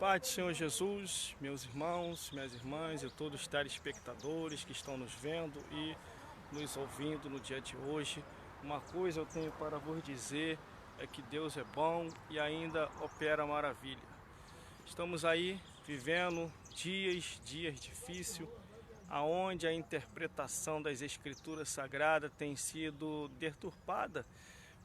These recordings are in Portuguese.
Pai do Senhor Jesus, meus irmãos, minhas irmãs e todos os telespectadores que estão nos vendo e nos ouvindo no dia de hoje, uma coisa eu tenho para vos dizer é que Deus é bom e ainda opera maravilha. Estamos aí vivendo dias difíceis, aonde a interpretação das Escrituras Sagradas tem sido deturpada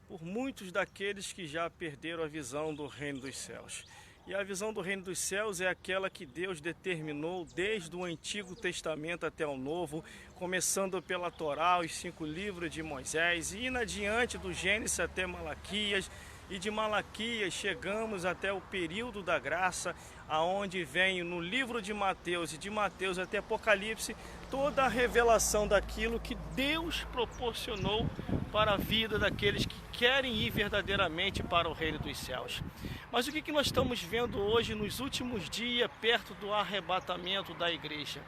por muitos daqueles que já perderam a visão do reino dos céus. E a visão do reino dos céus é aquela que Deus determinou desde o Antigo Testamento até o Novo, começando pela Torá, os 5 livros de Moisés, e indo adiante do Gênesis até Malaquias, e de Malaquias chegamos até o período da graça, aonde vem no livro de Mateus e de Mateus até Apocalipse toda a revelação daquilo que Deus proporcionou para a vida daqueles que querem ir verdadeiramente para o reino dos céus. Mas o que nós estamos vendo hoje nos últimos dias, perto do arrebatamento da igreja?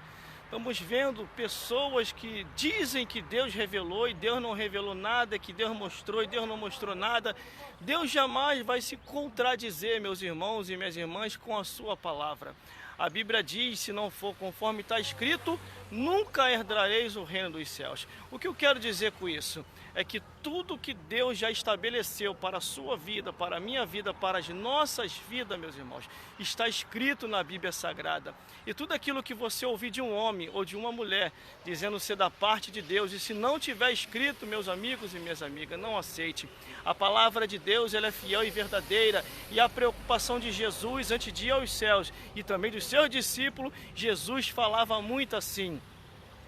Estamos vendo pessoas que dizem que Deus revelou e Deus não revelou nada, que Deus mostrou e Deus não mostrou nada. Deus jamais vai se contradizer, meus irmãos e minhas irmãs, com a sua palavra. A Bíblia diz, se não for conforme está escrito, nunca herdareis o reino dos céus. O que eu quero dizer com isso? É que tudo que Deus já estabeleceu para a sua vida, para a minha vida, para as nossas vidas, meus irmãos, está escrito na Bíblia Sagrada. E tudo aquilo que você ouvir de um homem ou de uma mulher, dizendo ser da parte de Deus, e se não tiver escrito, meus amigos e minhas amigas, não aceite. A palavra de Deus, ela é fiel e verdadeira, e a preocupação de Jesus antes de ir aos céus, e também dos seus discípulos, Jesus falava muito assim: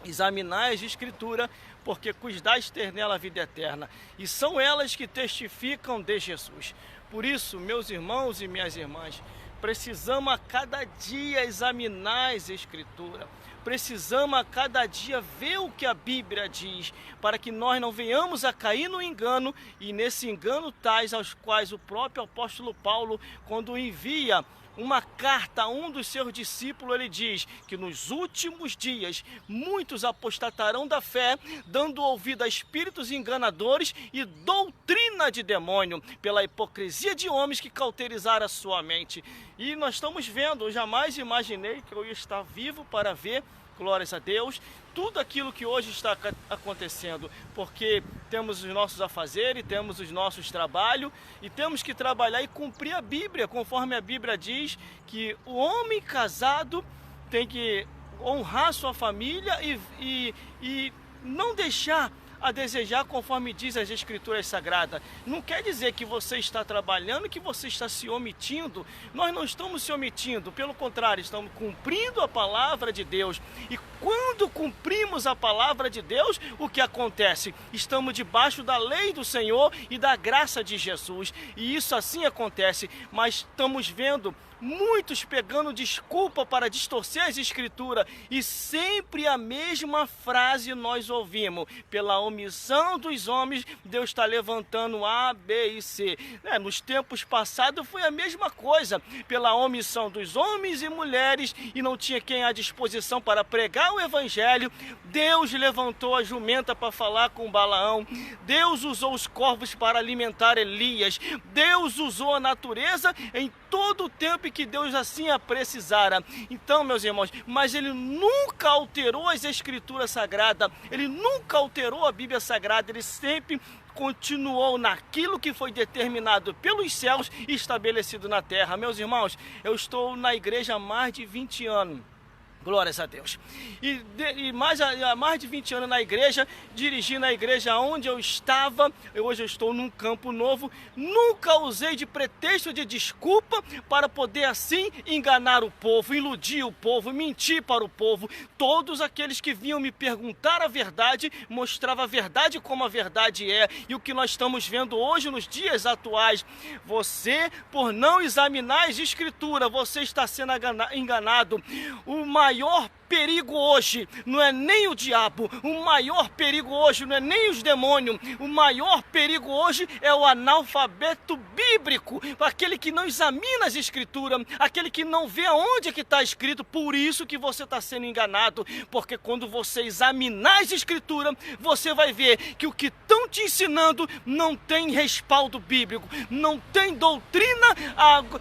examinai as Escrituras, porque cuidais ter nela a vida eterna, e são elas que testificam de Jesus. Por isso, meus irmãos e minhas irmãs, precisamos a cada dia examinar as Escrituras, precisamos a cada dia ver o que a Bíblia diz, para que nós não venhamos a cair no engano, e nesse engano tais aos quais o próprio apóstolo Paulo, quando envia uma carta a um dos seus discípulos, ele diz que nos últimos dias muitos apostatarão da fé, dando ouvido a espíritos enganadores e doutrina de demônio, pela hipocrisia de homens que cauterizaram a sua mente. E nós estamos vendo, eu jamais imaginei que eu ia estar vivo para ver, glórias a Deus, tudo aquilo que hoje está acontecendo, porque temos os nossos afazeres, temos os nossos trabalhos, e temos que trabalhar e cumprir a Bíblia, conforme a Bíblia diz que o homem casado tem que honrar sua família e não deixar a desejar, conforme diz as Escrituras Sagradas. Não quer dizer que você está trabalhando, que você está se omitindo. Nós não estamos se omitindo, pelo contrário, estamos cumprindo a palavra de Deus. E quando cumprimos a palavra de Deus, o que acontece? Estamos debaixo da lei do Senhor e da graça de Jesus. E isso assim acontece, mas estamos vendo muitos pegando desculpa para distorcer as Escrituras, e sempre a mesma frase nós ouvimos: pela omissão dos homens, Deus está levantando A, B e C. Nos tempos passados foi a mesma coisa, pela omissão dos homens e mulheres, e não tinha quem à disposição para pregar o Evangelho, Deus levantou a jumenta para falar com Balaão, Deus usou os corvos para alimentar Elias, Deus usou a natureza em todo o tempo que Deus assim a precisara. Então, meus irmãos, mas ele nunca alterou as Escrituras Sagradas, ele nunca alterou a Bíblia Sagrada, ele sempre continuou naquilo que foi determinado pelos céus e estabelecido na terra. Meus irmãos, eu estou na igreja há mais de 20 anos. Glórias a Deus. E há mais de 20 anos na igreja, dirigindo a igreja onde eu estava, hoje eu estou num campo novo, nunca usei de pretexto, de desculpa, para poder assim enganar o povo, iludir o povo, mentir para o povo. Todos aqueles que vinham me perguntar a verdade, mostrava a verdade como a verdade é. E o que nós estamos vendo hoje nos dias atuais, você, por não examinar as Escrituras, você está sendo enganado. O maior perigo hoje não é nem o diabo, o maior perigo hoje não é nem os demônios, o maior perigo hoje é o analfabeto bíblico, aquele que não examina as escrituras, aquele que não vê aonde é que está escrito. Por isso que você está sendo enganado, porque quando você examinar as escrituras, você vai ver que o que estão te ensinando não tem respaldo bíblico, não tem doutrina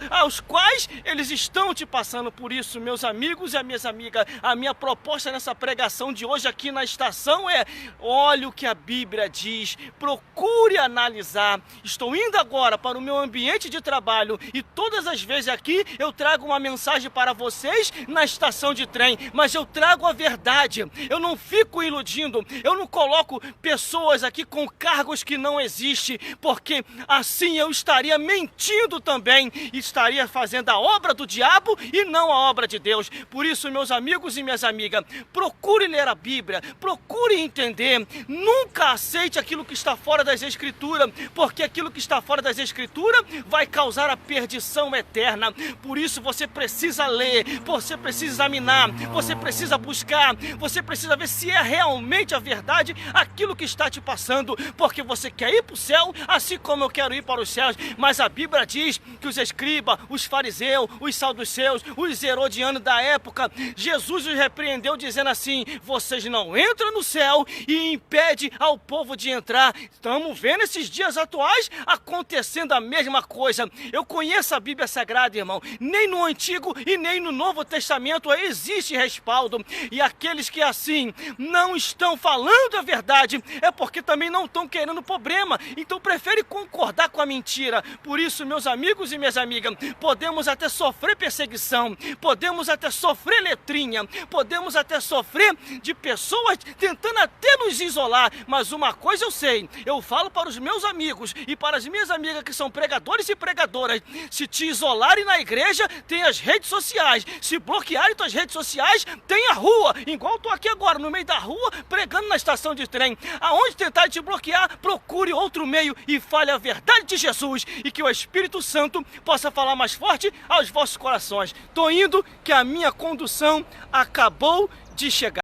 aos quais eles estão te passando. Por isso, meus amigos e as minhas amigas, a minha proposta nessa pregação de hoje aqui na estação é: olhe o que a Bíblia diz, procure analisar. Estou indo agora para o meu ambiente de trabalho e todas as vezes aqui eu trago uma mensagem para vocês na estação de trem, mas eu trago a verdade, eu não fico iludindo, eu não coloco pessoas aqui com cargos que não existem, porque assim eu estaria mentindo também, estaria fazendo a obra do diabo e não a obra de Deus. Por isso, meus amigos e minhas amigas, procure ler a Bíblia, procure entender, nunca aceite aquilo que está fora das Escrituras, porque aquilo que está fora das Escrituras vai causar a perdição eterna. Por isso você precisa ler, você precisa examinar, você precisa buscar, você precisa ver se é realmente a verdade aquilo que está te passando, porque você quer ir para o céu, assim como eu quero ir para os céus, mas a Bíblia diz que os escribas, os fariseus, os saduceus, os herodianos da época, Jesus os repreendeu dizendo assim: vocês não entram no céu e impede ao povo de entrar. Estamos vendo esses dias atuais acontecendo a mesma coisa. Eu conheço a Bíblia Sagrada, irmão, nem no Antigo e nem no Novo Testamento existe respaldo, e aqueles que assim não estão falando a verdade é porque também não estão querendo problema, então prefere concordar com a mentira. Por isso, meus amigos e minhas amigas, podemos até sofrer perseguição, podemos até sofrer letrinha, podemos até sofrer de pessoas tentando até nos isolar, mas uma coisa eu sei, eu falo para os meus amigos e para as minhas amigas que são pregadores e pregadoras: se te isolarem na igreja, tem as redes sociais, se bloquearem tuas redes sociais, tem a rua, igual eu estou aqui agora, no meio da rua, pregando na estação de trem. Aonde tentar te bloquear, procure outro meio e fale a verdade de Jesus, e que o Espírito Santo possa falar mais forte aos vossos corações. Estou indo, que a minha condução acabou de chegar.